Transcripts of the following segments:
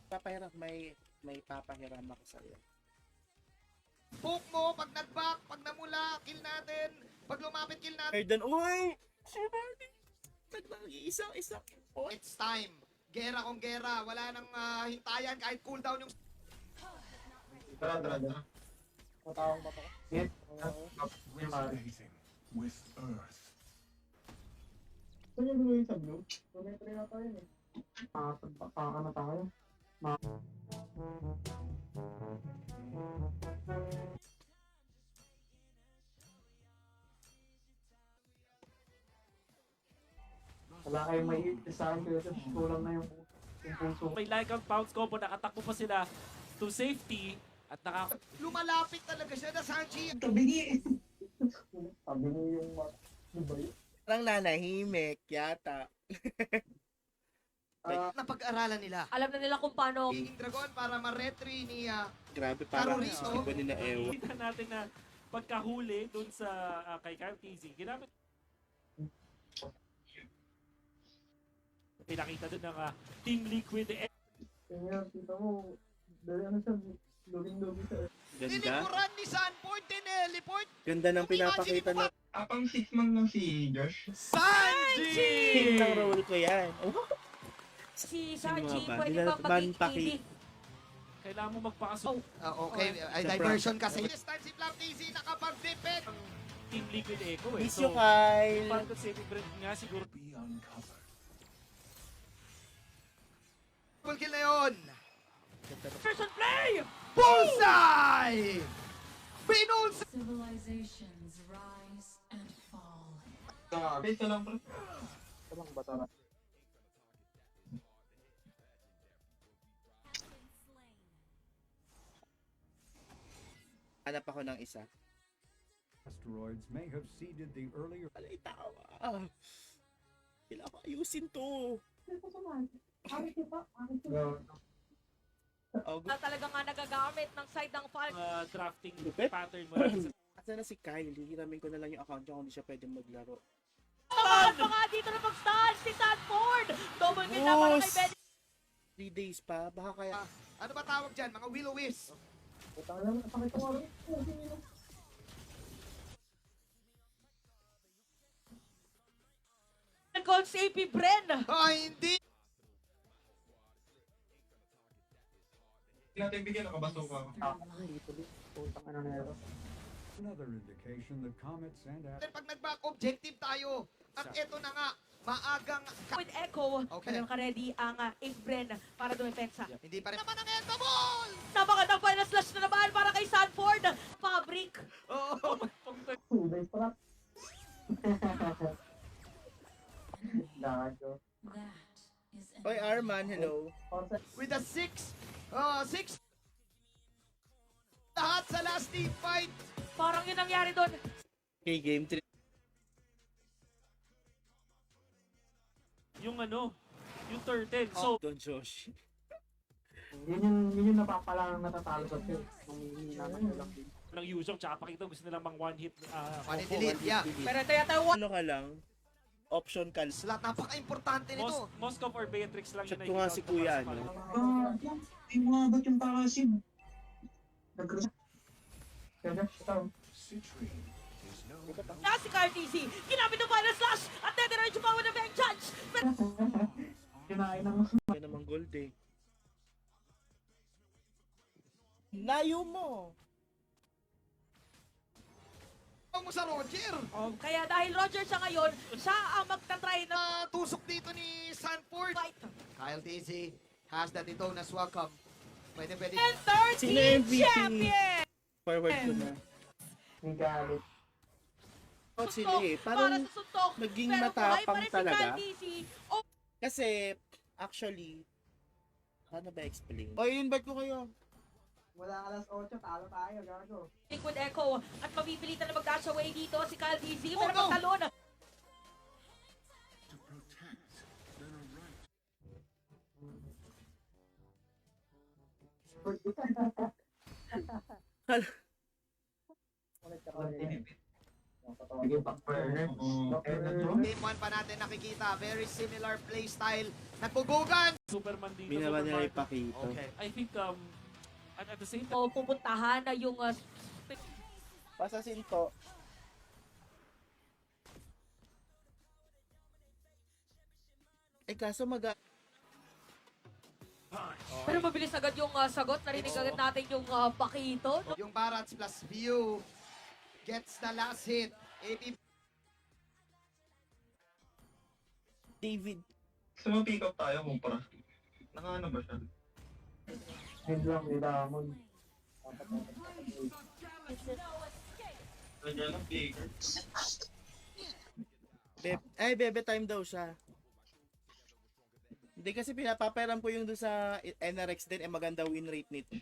Papahiram, may papahiram ako sa'yo. Poke mo, pag nag-back, pag namula, kill natin. Pag lumapit, kill natin. Arden, uy! Si Barney! Isa. Oh. It's time. Gera kung gera. Wala nang hintayan kahit cooldown yung... Tara. Matawang ba ito? Yes. Resonating with Earth. Saan yung gawin sa blue? Tumetry na tayo eh. Paka na tayo. Wala kayong may hit sa akin pero kulang na yung puso. May like ang bounce combo, nakatakbo pa sila to safety at Lumalapit talaga siya na Sanji. Tabingi! Sabi niyo yung ano ba yun? Parang nanahimik yata. Napag-aralan nila. Alam na nila kung paano. King Dragon para ma-retry ni... Grabe, parang Terrorist, iba nila ewan. kita natin na pagkahuli dun sa kay Kyle TZ, ginamit pinakita dun ng Team Liquid. Kaya kita mo, dahil ano siya, luging-luging siya. Ganda. Tinikuran ni Sanford, tineleport. Ganda ng pinapakita na. Apang 6 man lang si Josh. Sanji! Team ng role ko yan. Oh. Si Sino Sanji, nga ba? pwede Nila- bang maging Manpaki. KD? Kailangan mo magpakasok. Okay, ay Sa diversion kasi. This time si Flap TZ nakapag-defect. Team Liquid Echo Miss you, Kyle. parang saving breath nga siguro. Be uncovered. Full kill na yun. Person play! Bullseye! Binulsa! Civilizations rise and fall. Base na lang, bro. Tamang bata na. Hanap ako ng isa. Asteroids may have seeded the earlier. Alay, tawa. Kailangan ko ayusin to. Oh, Na talaga nga nagagamit ng side ng Falcon. Drafting Lupit. pattern mo lang sa asa na si Kyle? Hihiramin ko na lang yung account niya kung hindi siya pwedeng maglaro. Tamaan pa nga dito na mag-stall si Sanford! Double kill na para kay Ben. 3 days pa, baka kaya... Ano ba tawag dyan? Mga will-o-wisp. Utang na, napakita ko rin. Call si AP Bren. Hindi! Hindi natin bigyan, nakabasok ako. Utang ano na yun. Another indication that comets and Then pag nag-back objective tayo. At eto na nga, maagang... With Echo, Okay. okay. Ka-ready ang AP Bren para dumepensa. Hindi pa rin naman ang Entaball! Napakandang final slash na naman para kay Sanford. Fabric. Oo! 2 days pa lang. Gago. That is an Oy, Arman, hello. With a 6. 6. Lahat sa last team fight. Parang yun nangyari doon. Okay, game 3. yung yung turtle. So, Don Josh. Yun yung napapalang natatalo sa field. Nung hinihinangan nyo lang din. ng Yuzhong tsaka pakita gusto nilang mang one hit. One hit delete, yeah. Pero ito yata one. Ano ka lang? Option ka. Slot, napaka-importante nito. Moskov or Beatrix lang Check yun. ko nga si Kuya, no? Ay, mga ba't yung parasid? Nag-cross. Kaya, ito. citrine is no Na si Kyle TZ. Ginamit ng final slash. At netirange pa with a vengeance. Pero Kinain ng Kaya namang gold eh. Layo mo! Mo sa Roger. kaya dahil Roger siya ngayon, siya ang magta-try na Tusok dito ni Sanford. fight. Kyle TZ has that Itonas welcome. Pwede. And Sino 13 MVP? champion! Forward ko na. may galit. Out sila eh. Para Parang sa suntok. naging Pero buhay pa matapang rin si talaga. Kyle TZ. Oh, Kasi, actually, paano ba explain? Oy, invite ko kayo. Wala alas 8, talo tayo, gago. Liquid Echo at mapipilitan na mag-dash away dito si Kyle TZ. Oh, Pero no! magtalon. to protect than a right. Ulit ka pa rin. Sige, backburner. Game 1 pa natin nakikita. Very similar playstyle. Nagbubugan! Superman dito. Binaban nila Superman. ipakita. Okay. I think at the same time, O pupuntahan na yung Pasasin to. Kaso pero mabilis agad yung sagot. Narinig agad natin yung pakito. Yung Barats plus View gets the last hit. AP David. Gusto mo pick up tayo, kumpara? Nakaano ba siya? Hindi lang, hindi damon. Nandiyan lang, Baker. Bebe time daw siya. Hindi kasi pinapaperam ko yung doon sa NRX din, maganda win rate nito.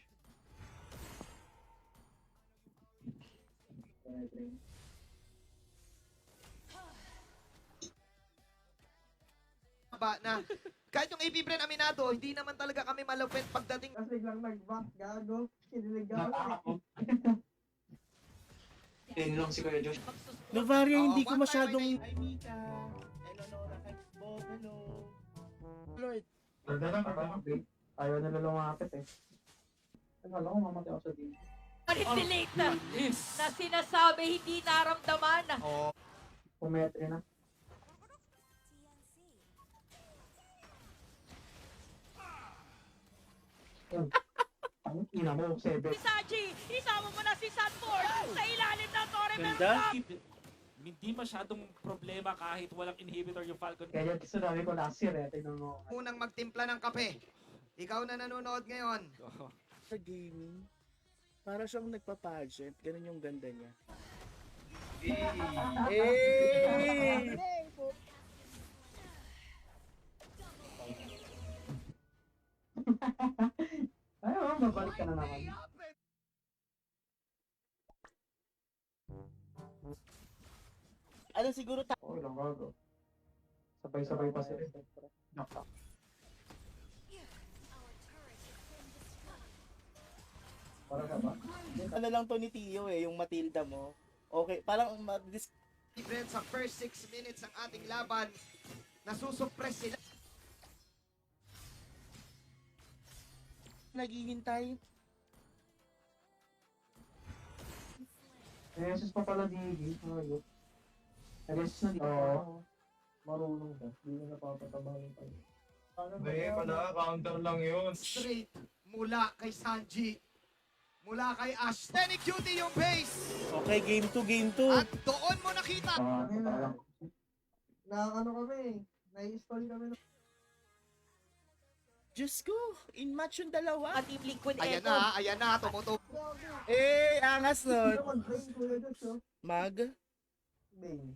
ba na kahit yung AP Bren aminado, hindi naman talaga kami malupit pagdating. Kasi biglang nag-back, gago. Kinilig ako. Yan lang si Kuya Josh. Novaria, hindi ko one time masyadong... ay Hi, Mika. Hello, Nora. Bob, hello. Lord. Ayaw nila lumapit eh. Akala ko mamatay ako sa dito. Manipulate na. yes. Na sinasabi hindi naramdaman. oh, Pumetre na. Ang ina mo, 7. Si Saji, isama mo na si Sanford sa ilalim ng Torre Ganda. Hindi masyadong problema kahit walang inhibitor yung Falcon. Kaya sinabi ko last year eh, tingnan mo. unang magtimpla ng kape. Ikaw na nanonood ngayon. Sa gaming, para siyang nagpa-pageant. Ganun yung ganda niya. Eh! Ayaw, babalik ka na naman. Ano siguro Okay lang, gago. Sabay-sabay pa sila. Knock. Para ka ba? ano lang to ni Tio yung Matilda mo. Okay, parang AP Bren sa first 6 minutes ng ating laban, nasusuppress sila. naghihintay. Jesus pa pala Digi. Ayok. Nag-resus na dito. Oo. Marunong ba? Hindi na napapatabahan pa. Hindi, pala, counter lang yun. Straight mula kay Sanji. Mula kay Ash. Scenic duty yung base. Okay, game 2, game 2. At doon mo nakita. Ano kami? Nai-story kami. Diyos ko, in match yung dalawa. Ang Team Liquid Ayan Echo. na, ayan na. Tumutup. Angas nun. Mag-brain ko na dito. Mag. Bane.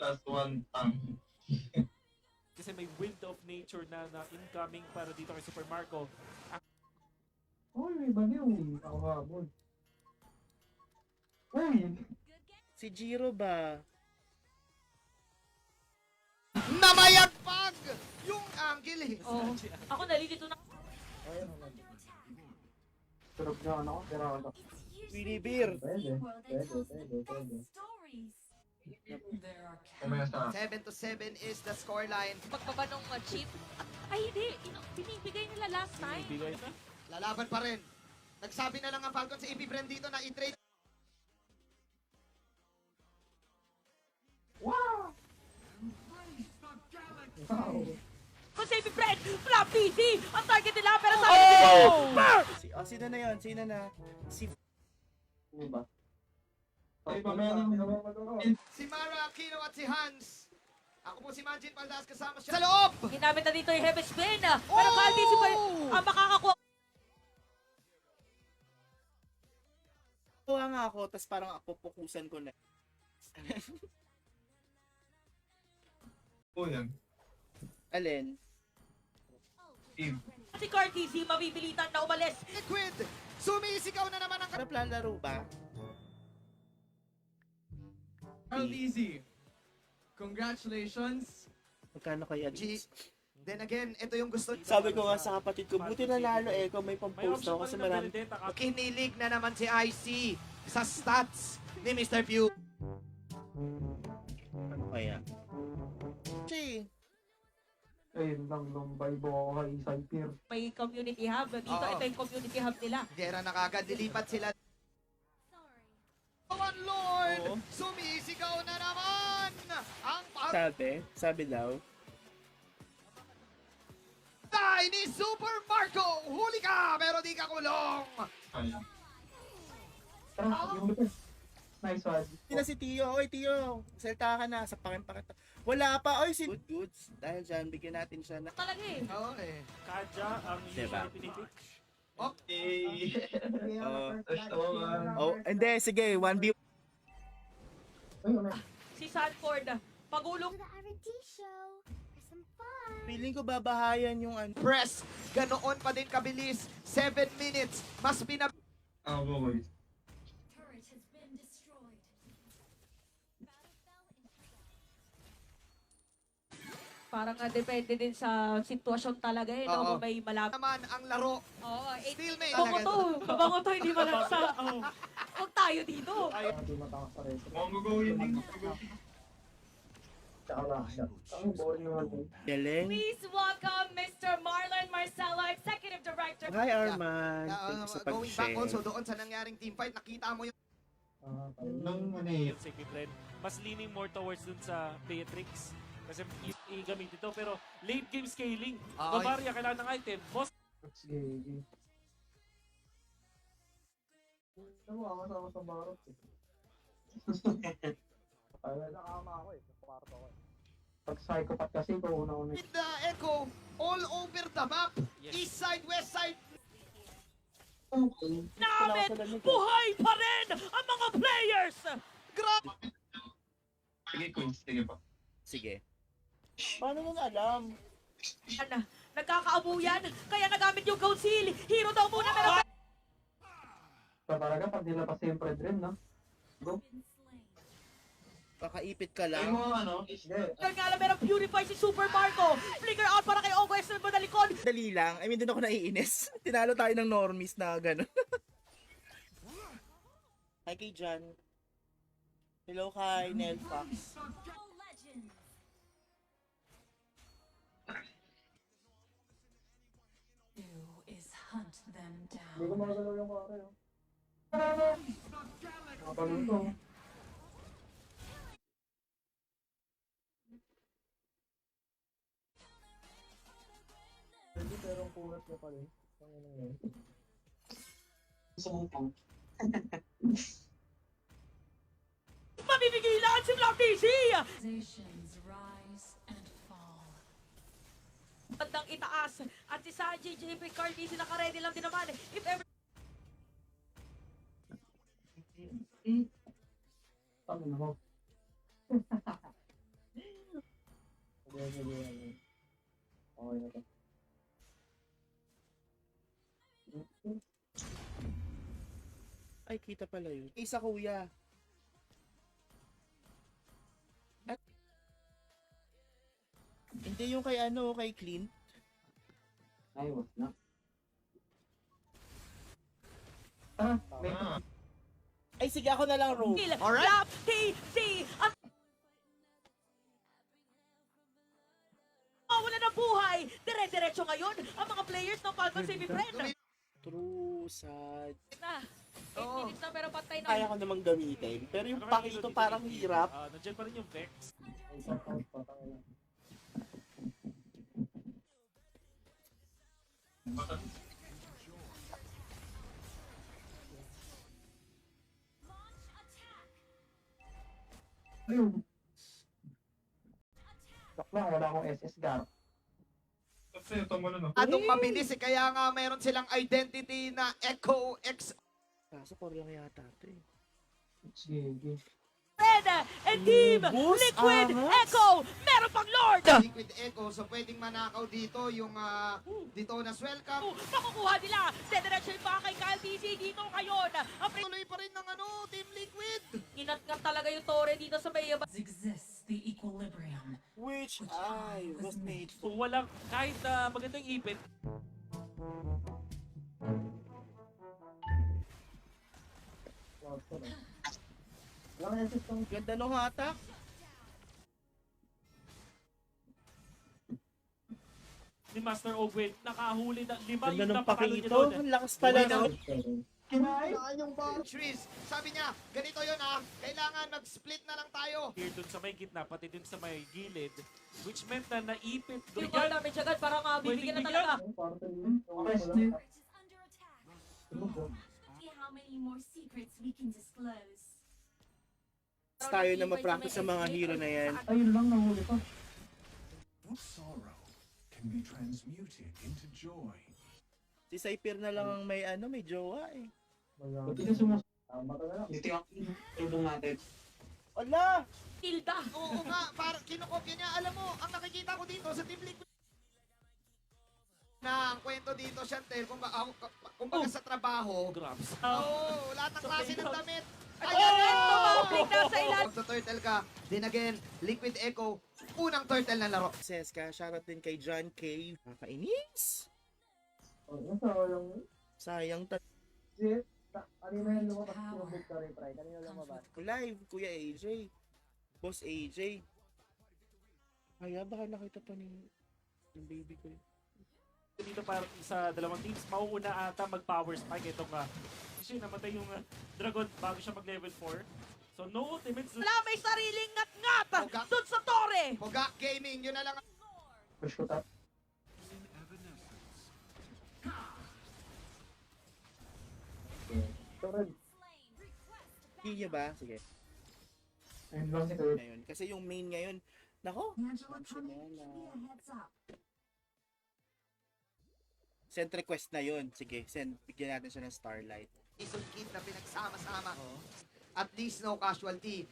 Last one, tank. Kasi may wind of nature na incoming para dito kay Super Marco. Uy, may bagyo. Ako habol. Uy! Si Jiro ba? Namayagpag yung angle eh. Oh, ako nalilito na. Turog na ano ko, pero ano. Willy Beer. Pwede. There are Kumesa. 7-7 is the scoreline. Pagbaba nung chip. Ay, hindi. Binibigay nila last time. Bigay na. Lalaban pa rin. Nagsabi na lang ang Falcon sa AP Bren dito na i-trade. Wow! Kung sa Fred, flop PC! Ang target nila, pero sa akin Sino na yun? Sino na? Si Ano ba? Ay, mamaya na. Si Mara Aquino at si Hans. Ako po si Manjin Paldas kasama siya sa loob. Ginamit na dito yung Heavy Spin. Pero Calvisi pa ang makakakuha. Kuha nga ako, tapos parang ako pukusan ko na. O yan. Alin? Eve. Si Cartesi mabibilitan na umalis. Liquid, sumisigaw na naman ang... Ano lalaro ba? Carl Easy, congratulations. Magkano kaya G. Then again, ito yung gusto. Sabi ko nga sa kapatid ko, buti nanalo Echo, may May pang-post option ako pa kasi rin na marami. Benedetta. Kinilig na naman si IC sa stats ni Mr. Pew. Ano kaya? Che, Ayun lang, Lombay, Bokay, Saipir. May community hub. Dito, Oo. ito yung community hub nila. Gera na kagad, dilipat sila. One Lord, Oo. sumisigaw na naman ang sabi daw. patay ni Super Marco. Huli ka, pero di ka kulong. Ayun. Tara, yung lupis. Nice one. Hindi na si Tio. Oy, Tio. Salta ka na. Sapakin pa kita. Wala pa. Oy, si... Good goods. Dahil dyan, bigyan natin siya na... Talaga eh. Oo eh. Kaja ang Diba? pinipik. Okay. First Oh, hindi. Sige. 1v... Si Sanford, pagulong. The R&D show for some fun. Feeling ko babahayan yung ano. Press, ganoon pa din kabilis. 7 minutes. Mas pinab... boy. Turret has been destroyed. Parang depende din sa sitwasyon talaga eh. No? Oo. Kung may malapit. Naman ang laro. Oo, eh, Still may... bango to. Bango to, hindi malaksa. Huwag tayo dito. Hindi matakas sa resto. Mongogawin din. Tsaka lang siya. Ang boring naman din. Galing. Please welcome Mr. Marlon Marcelo, Executive Director. Hi, Arman. Thank you sa Going back also pag-share. doon sa nangyaring team fight, nakita mo yung... Nung ano eh. Yung safety blend. Mas leaning more towards dun sa Beatrix. Kasi i-gamit ito. Pero late game scaling. Ay. Bavaria kailangan ng item. Boss, Sige. Ano mo, ako sama sa barot eh. Ay, nakama ako eh. Sa kwarto ko eh. Pag psychopath kasi, ikaw una-una. With the Echo, all over the map. Yes. East side, west side. Namin, buhay pa rin ang mga players! Grabe. Sige, Queens. Sige pa. Sige. Paano nyo alam? Nagkakaabuyan, kaya nagamit yung gold seal. Hero daw muna meron. So talaga, pag nilabas yung Fred rin, no? Go. Kakaipit ka Ay lang. mo ano? Sige. Nga lang meron purify si Super Marco. Flicker out para kay Ogo Estel Madalikon. Dali lang. I mean, din ako naiinis. Tinalo tayo ng normies na gano'n. Hi kay Jan. Hello kay Nel Fox. Do is hunt them Hindi ko down. magalaw yung kare, oh. Nakapaluto. Hindi, pero ang kulat niya pala eh. Ang ina yun. Mamipigilan si Black DC. Organizations rise and fall. Bandang itaas. At si Sanji, JP, Carl DC naka-ready lang din naman. If ever Tama na mo. Sige. Okay na to. Ay, kita pala yun. Isa kuya. At... Hindi yung kay ano, kay Clint. Ay, wag na. Ah, may Ay, sige ako na lang, Ro. Alright. Black DC at wala na buhay. Dire-diretso ngayon ang mga players ng Falcon Semi Friend. True, sad. Na. 8 Oo. minutes na pero patay na. Kaya ko namang gamitin. Pero yung pakito parang hirap. Nandiyan pa rin yung Vex. isang count pa tayo. Ayun. Bakla, wala akong SS Gar. Kasi ito mo no. Adong mabilis eh, kaya nga meron silang identity na Echo X. Kaso Korean yata ito eh. Sige. Red and Team Boost, Liquid angas. Echo. Meron pang Lord. Liquid Echo, so pwedeng manakaw dito yung dito na welcome. Makukuha nila. Dedirection pa kay Kyle DC dito ngayon. Ang Tuloy pa rin ng Team Liquid. inat nga talaga yung Torre dito sa may Exists the equilibrium. Wait! which I was made for. Kung walang, kahit magandang ipit, Walang assist tong Ganda nung hatak. ni Master Ogwen, nakahuli na 5 Ganda yung nung napakalo niya pakito. doon. Ang lakas pala Wala. nun. kinain. Shreeze, sabi niya, ganito yun kailangan mag-split na lang tayo. Here dun sa may gitna, pati dun sa may gilid, which meant na naipit doon Yung yan. damage agad, parang bibigyan na Pwedeng talaga. Turret is under attack. See how many more secrets we can disclose. Tayo na ma-practice sa mga hero na yan. Ayun lang, nahuli pa. What sorrow can be transmuted into joy? Si Cypher na lang ang may may jowa eh. Buti ka sumas. Tama ka na lang. Dito yung tulong natin. Wala! Tilda. Oo nga, parang kinokopya niya. Alam mo, ang nakikita ko dito sa Team Liquid na ang kwento dito, Chantel, kumbaga sa trabaho. Grabs. Oo, lahat ng klase ng damit. Ayan, tumambling na sa ilan. Pag sa turtle ka, then again, Liquid Echo, unang turtle na laro. Seska, shoutout din kay John K. Nakainis! Oo, sayang. Sayang Shit. Kanina yung lumabas yung victory try. Kanina lumabas. live, Kuya AJ. Boss AJ. Kaya baka nakita pa ni yung baby ko. Dito parang sa dalawang teams, mauuna ata mag-power spike itong kasi namatay yung dragon bago siya mag-level 4. So no ultimates. Wala, may sariling ngat-ngat Oga. doon sa tore. Moga Gaming, yun na lang. Push ko top. Torred. Hindi ba? Sige. Ayun lang si Torred. Ngayon. Kasi yung main ngayon, nako, Angela coming. Give me a heads up. send request na yun. Sige, bigyan natin siya ng Starlight. Season Kid na pinagsama-sama. At least no casualty.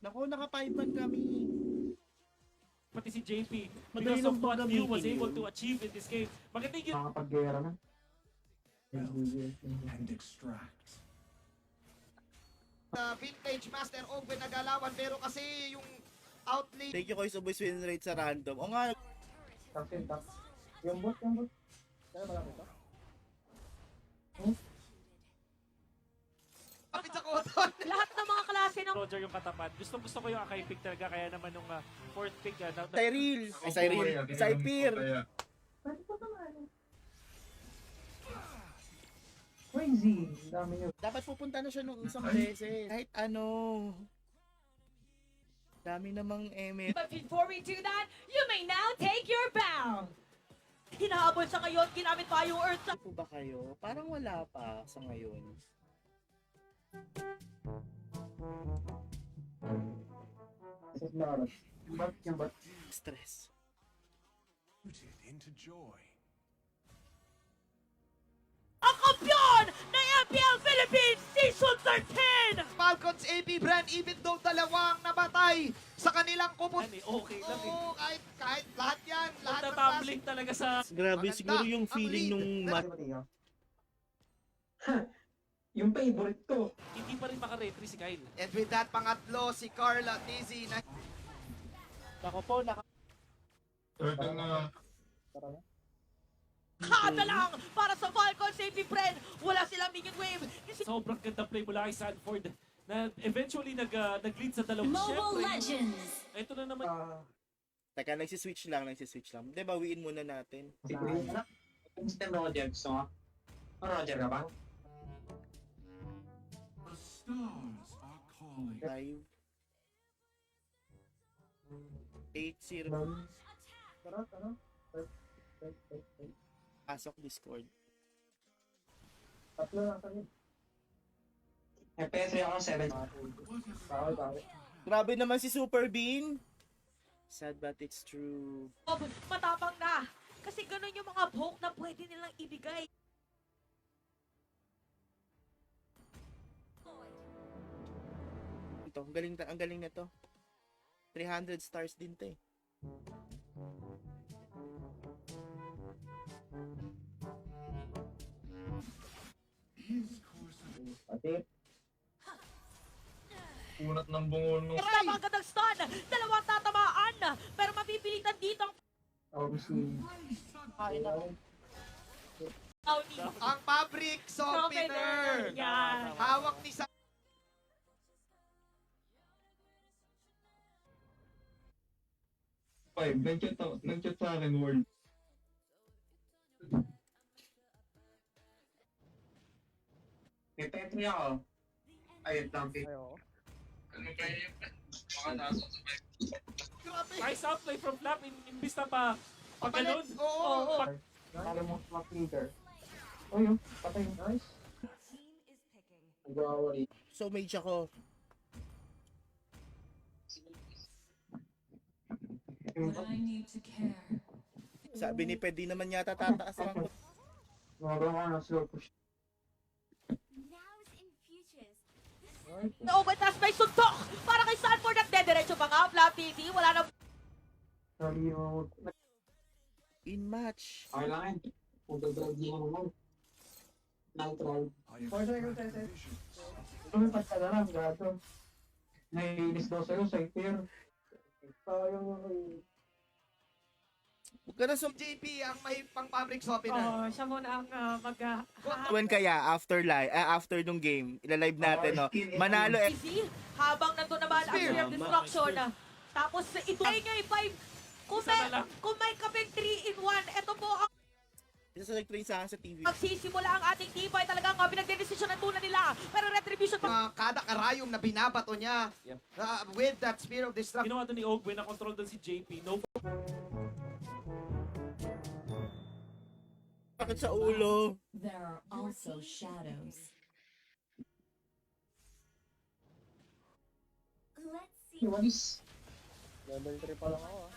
Nako, naka-5-man kami. Pati si JP, Madali because of lang what he gamitin was able yun. to achieve in this game. Maganda yung Nakakapag-gera na. And extract. Vintage Master Ogwen nagalawan, pero kasi yung outlane Thank you, Koy Suboy win rate sa random. O nga, Top in top. Yung bot. Kaya malaki pa. kapit sa koton. Lahat ng mga klase ng Roger yung katapat. Gusto ko yung Akai pick talaga, kaya naman nung fourth pick Cyril. Ay, Cyril. Cypher. Pwede pa naman. Crazy. Ang dami nyo. Dapat pupunta na siya nung isang beses. Kahit ano. Dami namang eme. But before we do that, you may now take your bow. Hinahabol sa ngayon, ginamit pa yung Earth sa... Po ba kayo? Parang wala pa sa ngayon. Isas na oras. Yung bot. Stress. Transmuted into joy. Ang kampiyon ng MPL Philippines Season 13! Falcons AP brand, even though dalawang nabatay sa kanilang kupot. okay lang eh. Oo, kahit lahat yan, lahat ng klase. Natatumbling talaga sa... Grabe, Maganda. siguro yung Ang feeling lead. nung Yung favorite ko. Hindi pa rin makaretry si Kyle. And with that, pangatlo, si Carla Dizzy na Ako po, Turtle na. Tara na. Kada lang para sa Falcons AP Friend. Wala silang minion wave. Sobrang ganda play mula kay Sanford na eventually nag-lead sa dalawang. Mobile Syempre, Legends. ito na naman. Teka, nagsiswitch lang. Di ba, bawiin muna natin. Instant Roger. Gusto nga? Roger ka ba? The stars are calling. 5 8-0. Tara. Pasok Discord. Tatlo lang kami. FPS ako 7. Bakit? Grabe naman si Super Bean. Sad but it's true. Matapang na. Kasi ganun yung mga poke na pwede nilang ibigay. Ito, ang galing na to. 300 stars din to eh. Pati. Unat ng bungon nung... Pero magandang stun. Dalawang tatamaan. si... Tony. Ang fabric softener. Yan. Hawak ni Sa... Nag-chat sa akin, Word. May Petri ako. Ayun lang. Grabe. Nice outplay from Flap. Imbis na pa pag Papalit. ganun. Oo. Pag- Nakala mo mga finger. Oh, yun. Patay. Nice. Nag-awari. So mage ako. I need to care. Sabi ni Ped, di naman yata tataas ang Nagawa ka na slow push. Nows and futures. Overtask may suntok para kay Sanford at dediretso pa nga. Flap TC, wala na. Sabi yung... in match. Okay lang yan. Kung gagawin mo naman. Neutral. I have Pwede ko further tayo. vision. Lumipat ka na lang, gato. Naiinis daw sa'yo, Saipir. Sayang yung... Huwag ka na sum... JP ang may pang fabric softener. Oh, siya muna ang When kaya, after nung game, ilalive natin, no? Manalo eh. TC, habang nandun naman ang Spear. Spear of Destruction. Tapos ito ay nga 5. Isa na lang. Kung may kaping 3-in-1, ito po ang Isa sa nag-train sa akin sa TV. magsisimula ang ating team ay talagang pinagdedesisyon ng tunan nila. Pero retribution pa. Kada karayom na binabato niya Yep. with that Spear of Destruction. Ginawa doon ni Ogwe na control doon si JP. No Bakit sa ulo? There are also shadows. Let's see. Iwanis. Level 3 pa lang ako, ah.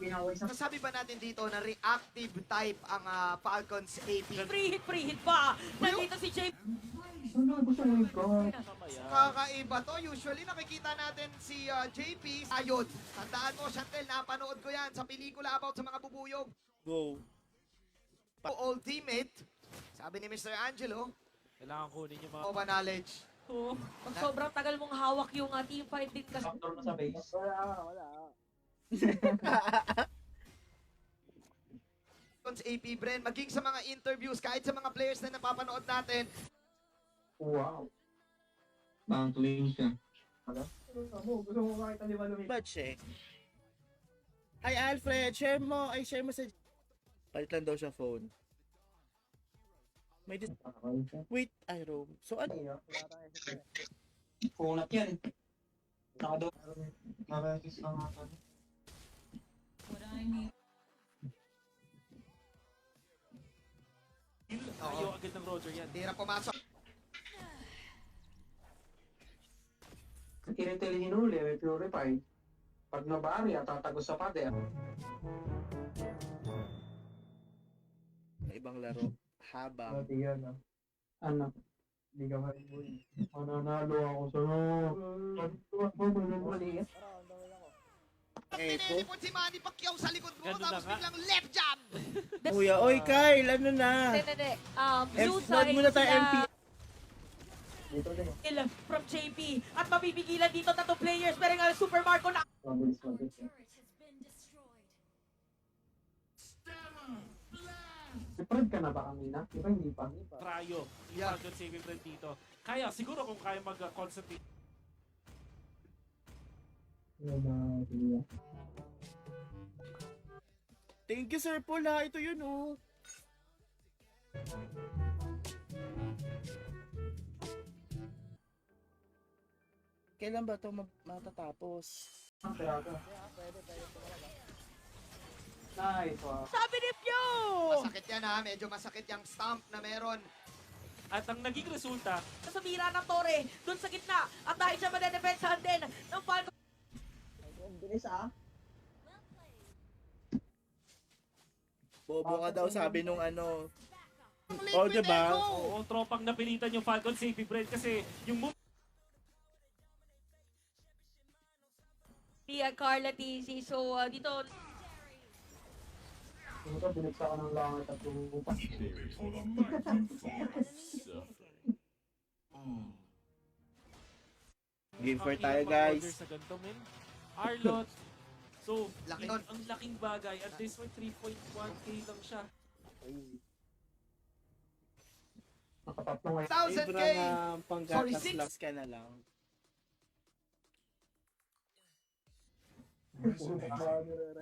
Pinawis na. Masabi ba natin dito na reactive type ang Falcons AP? Free hit pa. Nandito si JP. Ano gusto mo ikaw? Kakaiba to. Usually nakikita natin si JP. Ayun. Tandaan mo, Chantel, napanood ko yan sa pelikula about sa mga bubuyog. Go. Ultimate. Sabi ni Mr. Angelo, Kailangan kunin yung mga... Nova knowledge. Oh, pag sobrang tagal mong hawak yung team fight din kasi. Factor mo sa base. Falcons AP, Bren, maging sa mga interviews, kahit sa mga players na napapanood natin, Wow. Bangling siya. Gusto mo makita di ba lumit? Match eh. Ay, Alfred, share mo sa... Palit lang daw siya phone. May Wait, I roam. So ano? Kunat yan. Nakado. Nakasis lang ako. What I need. Ayaw agad ng Roger yan. tira pumasok. Tinitilihin uli, may purify. Pag nabari, tatagos sa pader. May ibang laro. Habang. yan, ah. Anak. Hindi ka maribuy. Mananalo ako sa... Echo. Tinilipon si Manny Pacquiao sa likod mo, Ganun na tapos nga. biglang left jab. Kuya, oy Kyle, ano na? Hindi. Blue Node side muna tayo, sila MP. Dito din. kill from JP. At mabibigilan dito tatong players. Pero nga Super Marco na. Mabilis, mabilis. Turret has been destroyed. Spread ka na ba kanina? Di ba hindi pa? Trayo. Yung Yeah. Falcon saving plan dito. Kaya, siguro kung kaya mag-concentrate. Thank you, Sir Paul, ha. Ito yun, oh. Kailan ba ito matatapos? Nice, wow. Sabi ni Pyo! Masakit yan ha, medyo masakit yung stomp na meron. At ang naging resulta, Sa mira ng Torre. Doon sa gitna. At dahil siya madedepensahan din ng Falcon. Bobo ka daw, sabi nung ano. Late Oh, with diba? Echo. oo, tropang napilitan yung Falcon safety bread kasi yung move Tia Carla TC. So, dito, Kung ito, binagsa ka ng langit at lumupa. For the mighty force suffering. Game for ang tayo, hirap guys. mag-order sa ganito, men. Arlot, So, Laki ang nun. laking bagay. At this point, 3.1k lang siya. Nakatatlong ngayon. 1,000K! Ibra na Sorry, panggatas six. loves ka na lang. Resonating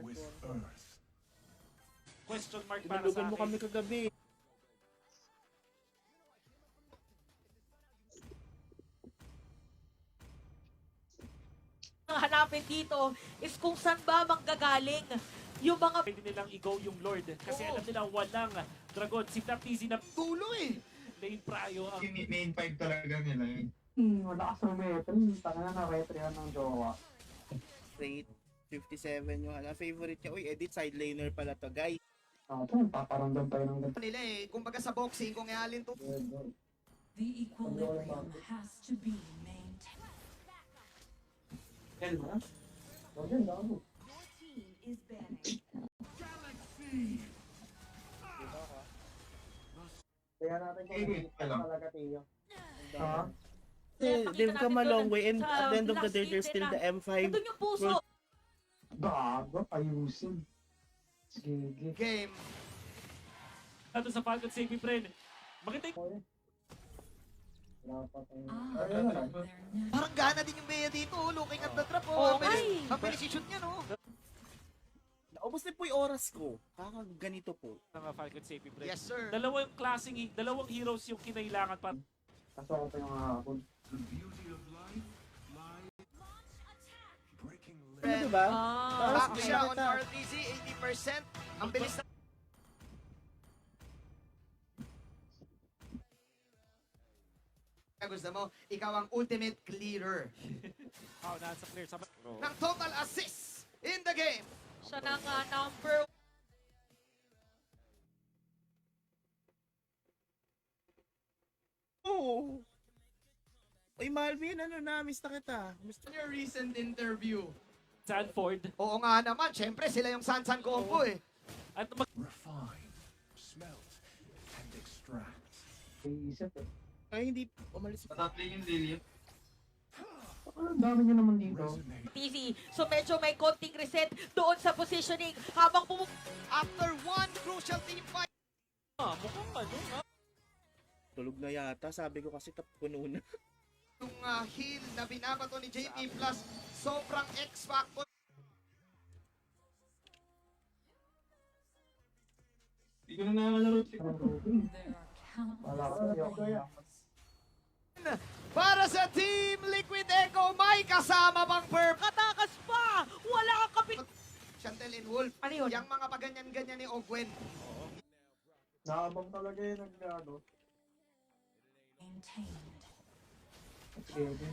with Earth. Question mark para sa Tinulugan mo akin. kami kagabi. Ang hanapin dito is kung saan ba manggagaling yung mga Pwede nilang i-go yung Lord. Kasi Oo. alam nila walang Dragon. Si Taptizi na Tulo eh. lane prayo ang Yung main 5 talaga nila yun. Wala ka sa metro. Tanga na retry ng jowa. Straight 57 yung favorite niya. Uy, edit side laner pala to, guys. Ito, paparamdam tayo ng ganito. Nila eh, kumbaga sa boxing, kung ialin to. The equilibrium has to be maintained. Yan ba? Huwag yan, gago. Your team is banning. Kaya natin kung Wait, alam. talaga tayo. Ha? They've come a long way and sa at the end of the last day, there's game still nila. the M5. Nandun yung puso. Gago, ayusin. Sige. Game. ato sa Falcon Save friend. Maganda yung Wala pa tayo. Ah, Ayun na lang. their natural Parang gana din yung Bea dito, oh. Looking at the trap, Oo oh. nga eh. Ang bilis i-shoot niya, no? Naubos na po yung oras ko. Ganito po. ng Falcon Save friend. Yes, sir. Dalawang heroes yung kinailangan para Kaso ako pa yung hapon. The beauty of life lies breaking Ano Friend. diba? Ah, Back okay. siya on RTZ, 80%. Ang bilis na. Gusto mo, ikaw ang ultimate clearer paunahan sa player. ng total assists in the game. siya na nga number Oo. Uy, Malvin, ano na? Miss na kita. In your recent interview. Sanford. Oo nga naman, syempre sila yung Sansan combo eh. At refine, smelt, and extract. Iisip eh. Ay, hindi umalis. Tatapling yung Lilium. Ang dami niya naman dito. Resonate. TV. So medyo may konting reset doon sa positioning habang After one crucial team fight. mukhang ano nga. Tulog na yata. Sabi ko kasi puno na. Yung heal na binabato ni JP plus sobrang X-Factor. Hindi ko na nakalaro. Anong tubig? There are countless Wala ko na yung Para sa Team Liquid Echo, may kasama bang perp? katakas pa! Wala kang kapit... Chantel and Wolf. Ano yun? Yang mga paganyan-ganyan ni Ogwen. Nakabang talaga yung nag-ano. maintained. Sige.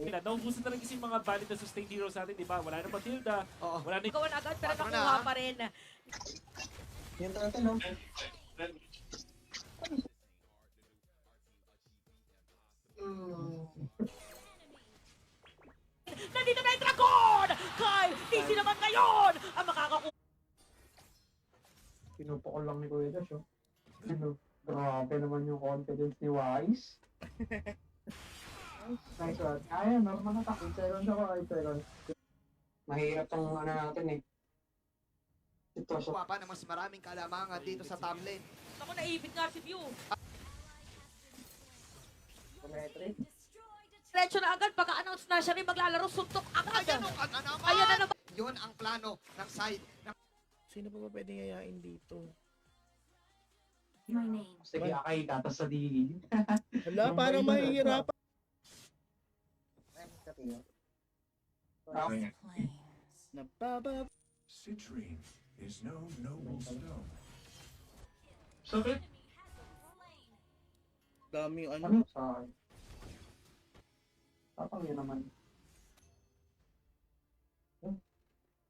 Naubusan na rin kasi yung mga valid na sustained heroes natin, di ba? Wala na Matilda. Oo. Wala na Gawan agad pero Patro na, nakuha ha? pa rin. Yung natin, no? Nandito na yung Dragon! Kay DC naman ngayon! Ang makakakuha. Pinupukol lang ni Kuya Josh, oh. Ano? Grabe naman yung confidence ni Wise. Nice one. Kaya, normal na ta. 8 seconds ako, 8 seconds. Mahirap tong ano natin eh. Sitwasyon. Kuha pa na mas maraming kalamangan dito sa top lane. Ako naibig nga si View. Metric. Diretso na agad pagka-announce na siya rin maglalaro. Suntok agad. Ayan o, ano naman? Ayan na naman. Yun ang plano ng side. Sino pa ba pwedeng yayain dito? My name. Sige, akay tatas sa digig. Hala, parang mahihirapan. Okay. Planes. Nababa. Citrine is no noble stone. Sakit. Dami yung ano. Ano sa akin? Tapang yun naman.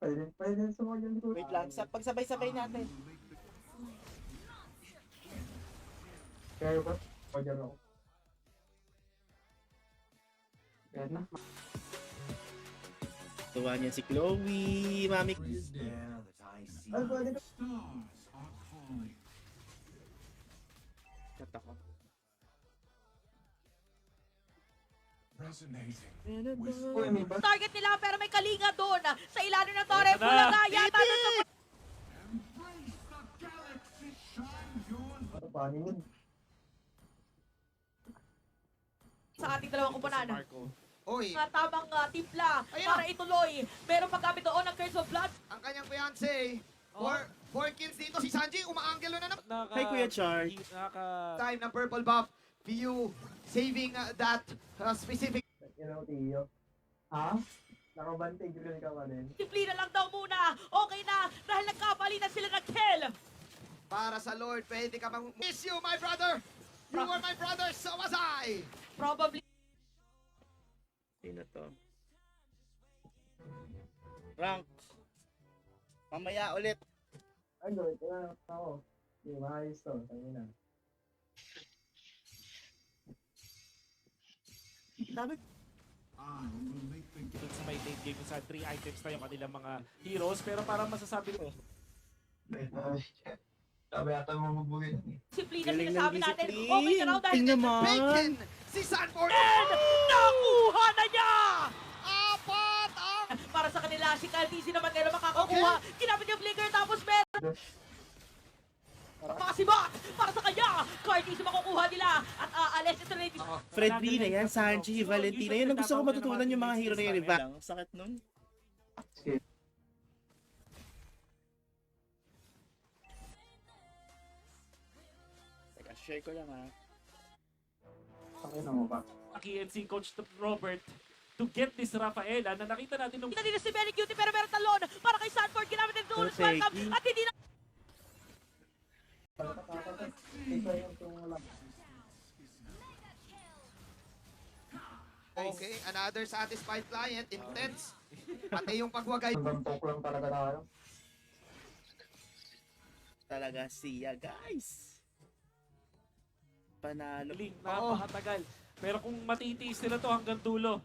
Pwede sa mga ganito. Wait lang, pagsabay-sabay natin. Kaya ba? Pwede ako. Kaya na. Tuwa niya si Chloe, Mami. Ay, pwede ka. Stars are calling. Cut ako. resonating with Uy, may ba? Target nila pero may kalinga doon. Sa ilalim ng Torre, Ito na. Bulaga yata doon sa... embrace the galaxy shine yun. Ano paano yun? sa ating dalawang kupunan. Marco. Oy, Nga tamang timpla Ayan. para ituloy. Meron paggamit doon ng Curse of Blood. ang kanyang fiancé. Four kills dito. Si Sanji, umaanggelo na naman. Hi, Kuya Char. Time ng purple buff. PU saving that specific. You know, Tio. Ha? Nakabantay girl ka pa din. Simple na lang daw muna. Okay na dahil nagkapalitan sila ng kill. Para sa Lord, pwede ka bang... Miss you, my brother! You were my brother, so was I! Probably Sino to? Rank. Mamaya ulit. Ay, gawin ko na ako. Hindi, maayos to. Sabi na. Dun sa may late game sa 3 items na yung kanilang mga heroes. Pero parang masasabi ko, Sabi ata mo mabuhay. simple na Galing ng sinasabi natin. discipline. Okay na raw dahil Ting naman. Bacon! Si Sanford! nakuha na niya! Apat ang... Para sa kanila, si Caltisi naman ngayon makakakuha. Ginamit yung flicker tapos meron. Makasibak para sa kanya. Caltisi makukuha nila at aalis ito na yung Fredrina yan, Sanji, Valentina. Yan ang gusto ko matutunan yung mga hero na yan. Ang sakit nun. Teka, share ko lang ha. Sakin na mo ba? KNC coach Robert to get this Rafaela na nakita natin nung Kita nila si Benny Cutie pero meron talon para kay Sanford. Ginamit ng bonus Perfect. welcome at hindi na... Isa yung tumulak. Okay, another satisfied client. Intense. Pati yung pagwagay. Hanggang talk lang talaga tayo. Talaga siya, guys. Panalo. link, napakatagal. Pero kung matitiis nila to hanggang dulo,